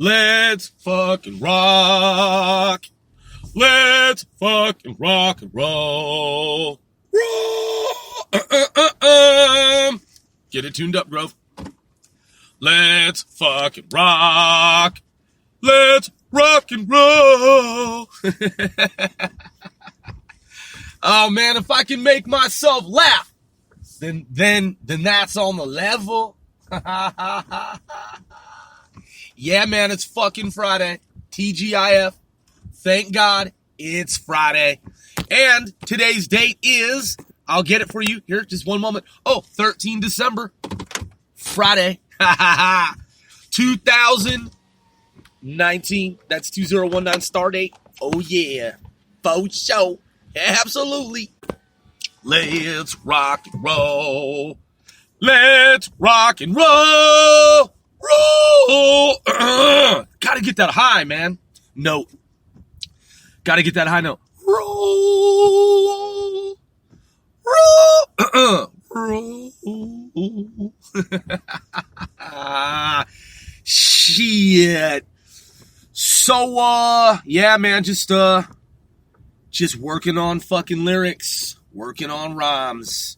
Let's fucking rock. Let's fucking rock and roll. Get it tuned up, Grove. Let's fucking rock. Let's rock and roll. Oh man, if I can make myself laugh, then that's on the level. Yeah, man, it's fucking Friday. TGIF. Thank God it's Friday. And today's date is, I'll get it for you here, just one moment. 13 December. Friday. 2019. That's 2019 star date. Oh, yeah. For sure. Absolutely. Let's rock and roll. Let's rock and roll. Roll. Gotta get that high, man. Note. Gotta get that high note. Roll. Roll. Roll. Shit. So, yeah, man, just working on fucking lyrics. Working on rhymes.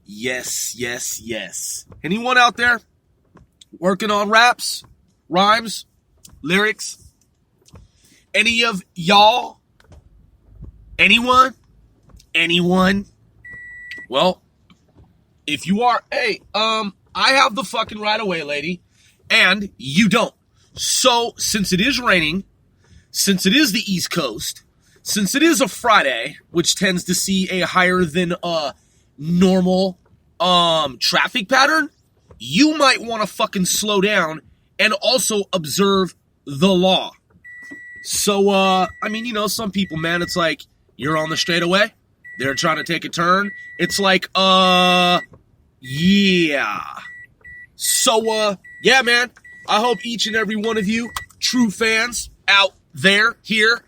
Yes, yes, yes. Anyone out there working on raps, rhymes, lyrics? Any of y'all? Anyone? Well, if you are, hey, I have the fucking right of way, lady, and you don't. So, since it is raining, since it is the East Coast, since it is a Friday, which tends to see a higher than normal traffic pattern, you might want to fucking slow down and also observe the law. So, I mean, you know, some people, man, it's like, you're on the straightaway, they're trying to take a turn, it's like, yeah. So, yeah, man, I hope each and every one of you true fans out there, here,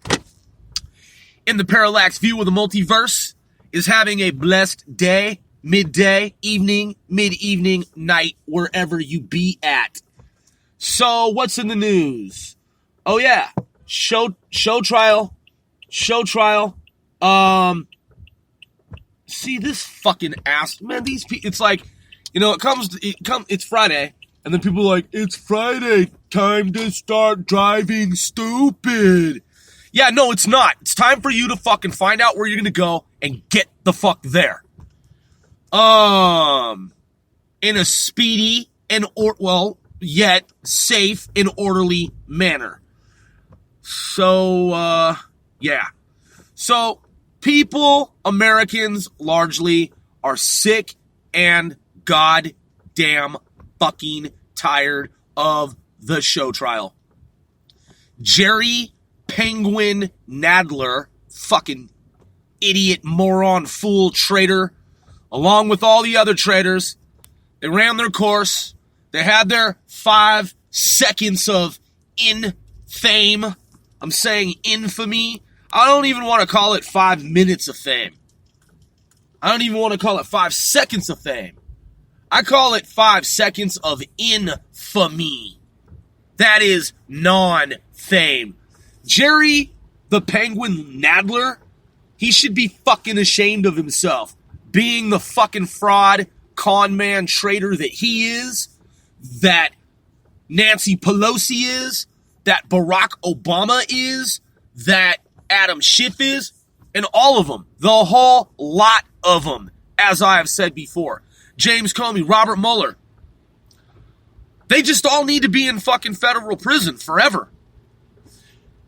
in the parallax view of the multiverse, is having a blessed day, midday, evening, mid-evening, night, wherever you be at. So, what's in the news? Oh, yeah. Show trial. See this fucking ass, man, these people, it's like, you know, it's Friday, and then people are like, it's Friday, time to start driving stupid. Yeah, no, it's not. It's time for you to fucking find out where you're gonna go and get the fuck there. In a speedy and, yet safe and orderly manner. So, yeah. So, people, Americans, largely, are sick and goddamn fucking tired of the show trial. Jerry Penguin Nadler, fucking idiot, moron, fool, traitor, along with all the other traitors, they ran their course. They had their 5 seconds of fame. I'm saying infamy. I don't even want to call it 5 minutes of fame. I don't even want to call it 5 seconds of fame. I call it 5 seconds of infamy. That is non-fame. Jerry the Penguin Nadler, he should be fucking ashamed of himself. Being the fucking fraud, con man, traitor that he is, that Nancy Pelosi is, that Barack Obama is, that Adam Schiff is, and all of them. The whole lot of them, as I have said before. James Comey, Robert Mueller. They just all need to be in fucking federal prison forever.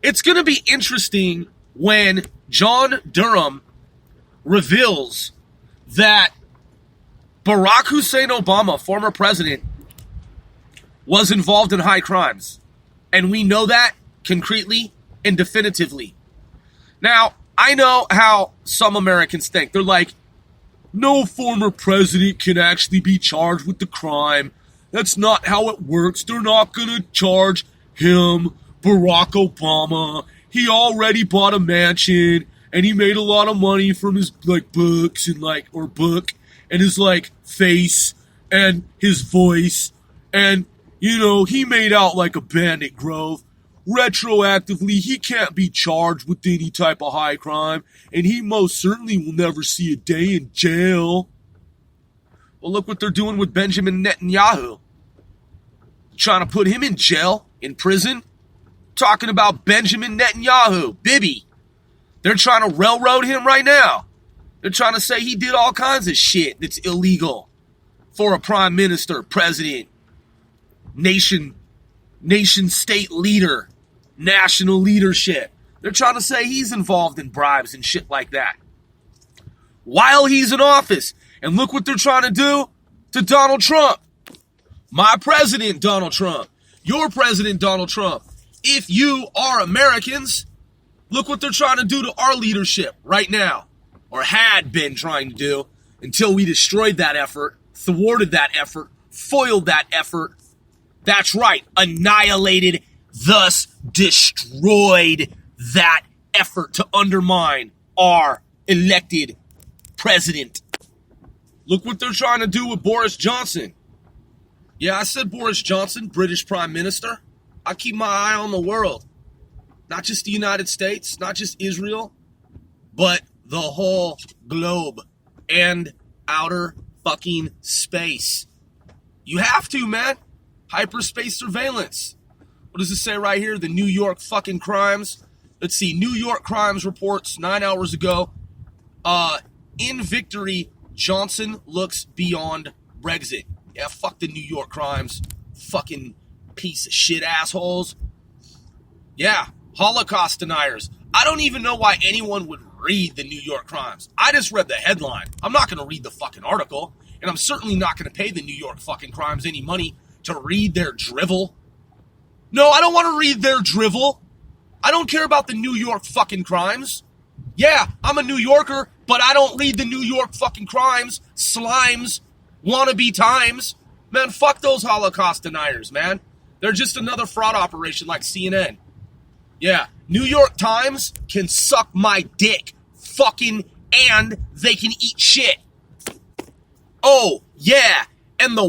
It's going to be interesting when John Durham reveals that Barack Hussein Obama, former president, was involved in high crimes. And we know that concretely and definitively. Now, I know how some Americans think. They're like, no former president can actually be charged with the crime. That's not how it works. They're not going to charge him, Barack Obama. He already bought a mansion, and he made a lot of money from his, books and, book, and his, face, and his voice, and He made out like a bandit, Grove. Retroactively, he can't be charged with any type of high crime, and he most certainly will never see a day in jail. Well, look what they're doing with Benjamin Netanyahu. Trying to put him in jail, in prison. Talking about Benjamin Netanyahu, Bibi. They're trying to railroad him right now. They're trying to say he did all kinds of shit that's illegal for a prime minister, president, nation state leader, national leadership. They're trying to say he's involved in bribes and shit like that while he's in office. And look what they're trying to do to Donald Trump. My president, Donald Trump. Your president, Donald Trump. If you are Americans, look what they're trying to do to our leadership right now. Or had been trying to do until we destroyed that effort, thwarted that effort, foiled that effort. That's right, annihilated, thus destroyed that effort to undermine our elected president. Look what they're trying to do with Boris Johnson. Yeah, I said Boris Johnson, British Prime Minister. I keep my eye on the world. Not just the United States, not just Israel, but the whole globe and outer fucking space. You have to, man. Hyperspace surveillance. What does it say right here? The New York fucking crimes. Let's see. New York crimes reports 9 hours ago. In victory, Johnson looks beyond Brexit. Yeah, fuck the New York crimes. Fucking piece of shit assholes. Yeah, Holocaust deniers. I don't even know why anyone would read the New York crimes. I just read the headline. I'm not going to read the fucking article. And I'm certainly not going to pay the New York fucking crimes any money to read their drivel. No, I don't want to read their drivel. I don't care about the New York fucking crimes. Yeah, I'm a New Yorker, but I don't read the New York fucking crimes, slimes, wannabe times. Man, fuck those Holocaust deniers, man. They're just another fraud operation like CNN. Yeah, New York Times can suck my dick, fucking, and they can eat shit. Oh, yeah, and the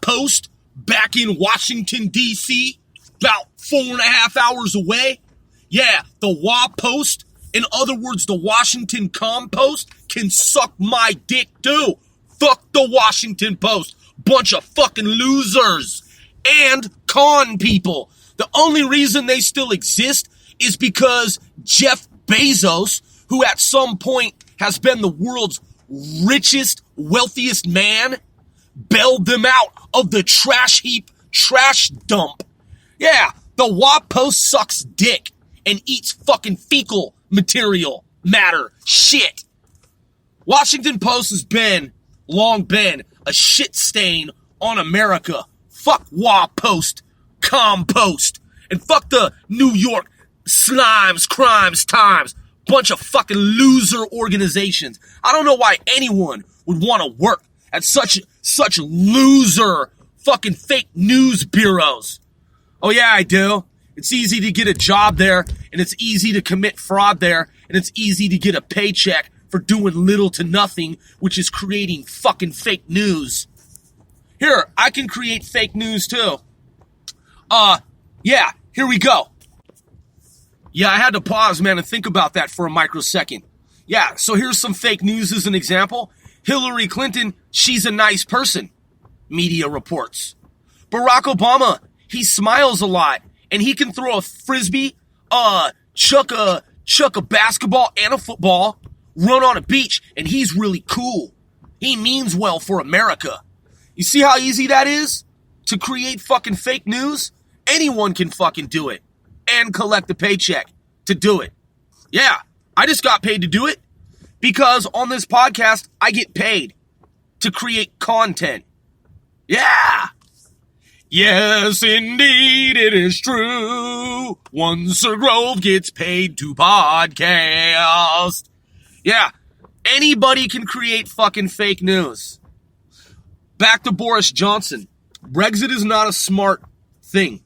Post back in Washington, D.C., about 4.5 hours away. Yeah, the Post, in other words, the Washington Compost, can suck my dick too. Fuck the Washington Post. Bunch of fucking losers and con people. The only reason they still exist is because Jeff Bezos, who at some point has been the world's richest, wealthiest man, bailed them out of the trash heap, trash dump. Yeah, the Post sucks dick and eats fucking fecal matter, shit. Washington Post has long been a shit stain on America. Fuck Post, Compost, and fuck the New York Slimes, Crimes, Times. Bunch of fucking loser organizations. I don't know why anyone would want to work at such loser fucking fake news bureaus. Oh yeah, I do. It's easy to get a job there, and it's easy to commit fraud there, and it's easy to get a paycheck for doing little to nothing, which is creating fucking fake news. Here, I can create fake news too. Yeah, here we go. Yeah, I had to pause, man, and think about that for a microsecond. Yeah, so here's some fake news as an example. Hillary Clinton, she's a nice person, media reports. Barack Obama, he smiles a lot, and he can throw a frisbee, chuck a basketball and a football, run on a beach, and he's really cool. He means well for America. You see how easy that is to create fucking fake news? Anyone can fucking do it and collect a paycheck to do it. Yeah, I just got paid to do it because on this podcast, I get paid to create content. Yeah. Yes, indeed, it is true. One Sir Grove gets paid to podcast. Yeah, anybody can create fucking fake news. Back to Boris Johnson. Brexit is not a smart thing.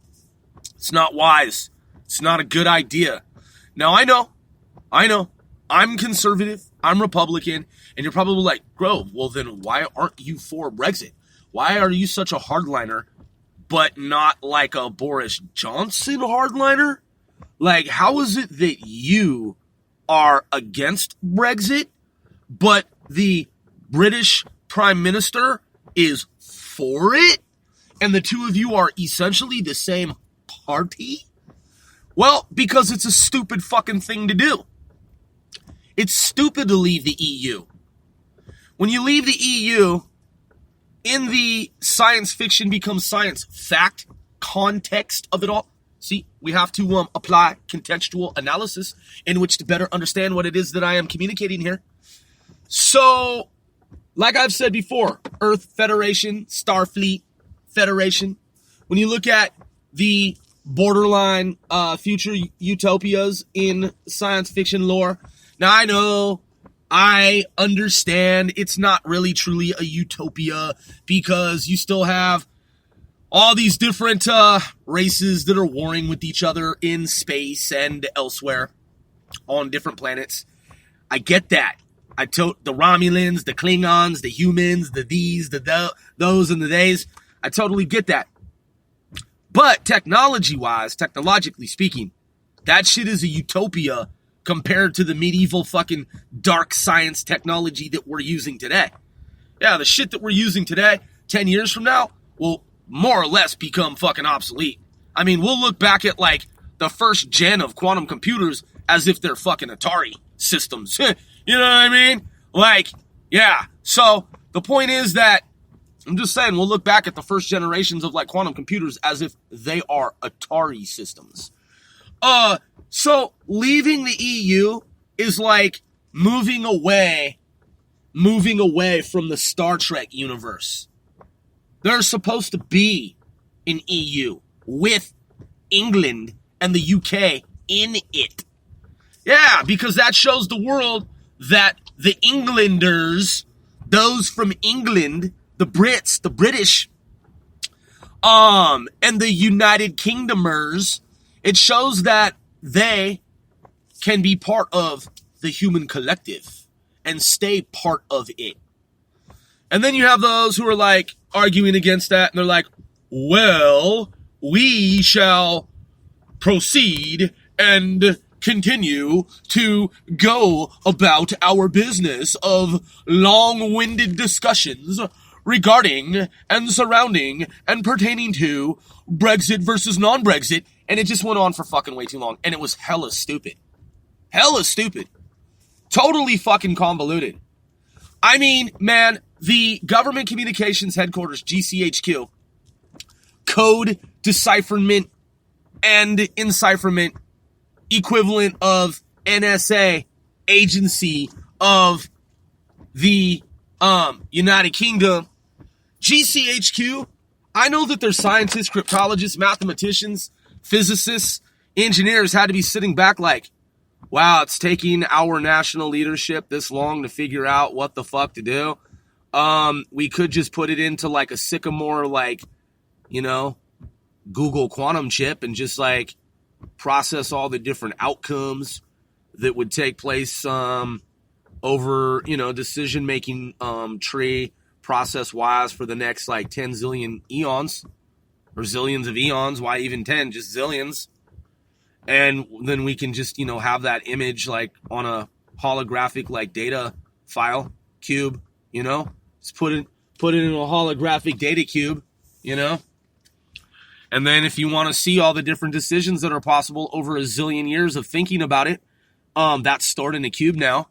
It's not wise. It's not a good idea. Now, I know. I'm conservative. I'm Republican. And you're probably like, Grove, well then why aren't you for Brexit? why are you such a hardliner, but not like a Boris Johnson hardliner? Like, how is it that you are against Brexit, but the British Prime Minister is for it? And the two of you are essentially the same party? Well, because it's a stupid fucking thing to do. It's stupid to leave the EU. When you leave the EU, in the science fiction becomes science fact context of it all, see, we have to apply contextual analysis in which to better understand what it is that I am communicating here. So, like I've said before, Earth Federation, Starfleet Federation, when you look at the borderline future utopias in science fiction lore, now I know, I understand it's not really truly a utopia because you still have all these different races that are warring with each other in space and elsewhere on different planets. I get that. The Romulans, the Klingons, the humans, the these, those, and the theys. I totally get that. But technologically speaking, that shit is a utopia compared to the medieval fucking dark science technology that we're using today. Yeah, the shit that we're using today, 10 years from now, will more or less become fucking obsolete. I mean, we'll look back at, like, the first gen of quantum computers as if they're fucking Atari systems. You know what I mean? Like, yeah. So, the point is that, I'm just saying, we'll look back at the first generations of, like, quantum computers as if they are Atari systems. So leaving the EU is like moving away from the Star Trek universe. There's supposed to be an EU with England and the UK in it. Yeah, because that shows the world that the Englanders, those from England, the Brits, the British, and the United Kingdomers, it shows that they can be part of the human collective and stay part of it. And then you have those who are like arguing against that, and they're like, well, we shall proceed and continue to go about our business of long-winded discussions regarding and surrounding and pertaining to Brexit versus non-Brexit. And it just went on for fucking way too long. And it was hella stupid. Hella stupid. Totally fucking convoluted. I mean, man, the government communications headquarters, GCHQ, code decipherment and encipherment equivalent of NSA agency of the United Kingdom. GCHQ, I know that there's scientists, cryptologists, mathematicians, physicists, engineers had to be sitting back like, wow, it's taking our national leadership this long to figure out what the fuck to do. We could just put it into like a Sycamore, like, you know, Google quantum chip and just like process all the different outcomes that would take place over, you know, decision-making tree process-wise for the next like 10 zillion eons. Or zillions of eons, why even 10? Just zillions. And then we can just, you know, have that image like on a holographic like data file cube, you know? Just put it in a holographic data cube, you know? And then if you want to see all the different decisions that are possible over a zillion years of thinking about it, that's stored in a cube now.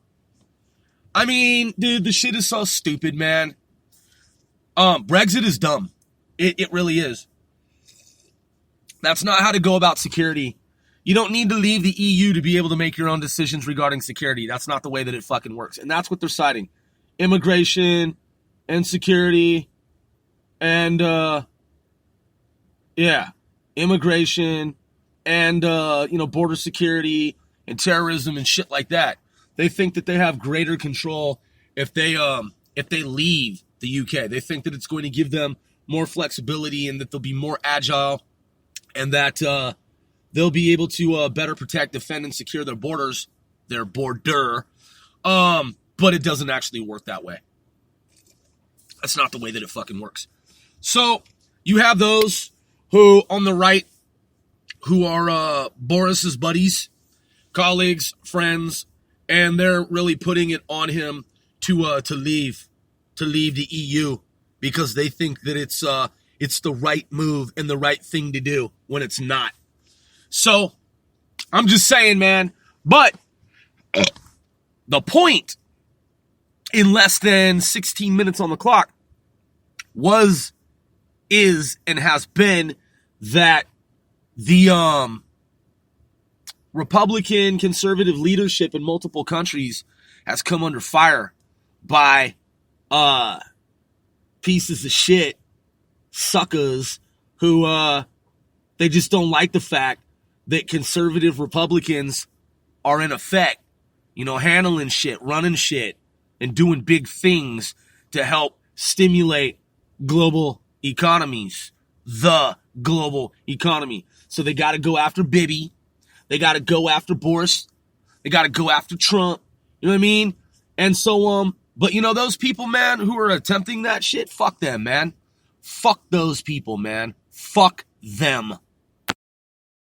I mean, dude, the shit is so stupid, man. Brexit is dumb. It really is. That's not how to go about security. You don't need to leave the EU to be able to make your own decisions regarding security. That's not the way that it fucking works. And that's what they're citing. Immigration and security and, immigration and, border security and terrorism and shit like that. They think that they have greater control if they leave the UK. They think that it's going to give them more flexibility and that they'll be more agile and that they'll be able to better protect, defend, and secure their borders, their border. But it doesn't actually work that way. That's not the way that it fucking works. So you have those who on the right, who are Boris's buddies, colleagues, friends, and they're really putting it on him to leave the EU because they think that it's the right move and the right thing to do when it's not. So I'm just saying, man. But the point in less than 16 minutes on the clock is, and has been that the Republican conservative leadership in multiple countries has come under fire by pieces of shit, suckers, who they just don't like the fact that conservative Republicans are in effect, handling shit, running shit, and doing big things to help stimulate global economies, the global economy. So they got to go after Bibi. They got to go after Boris. They got to go after Trump. You know what I mean? And so, but those people, man, who are attempting that shit, fuck them, man. Fuck those people, man. Fuck them.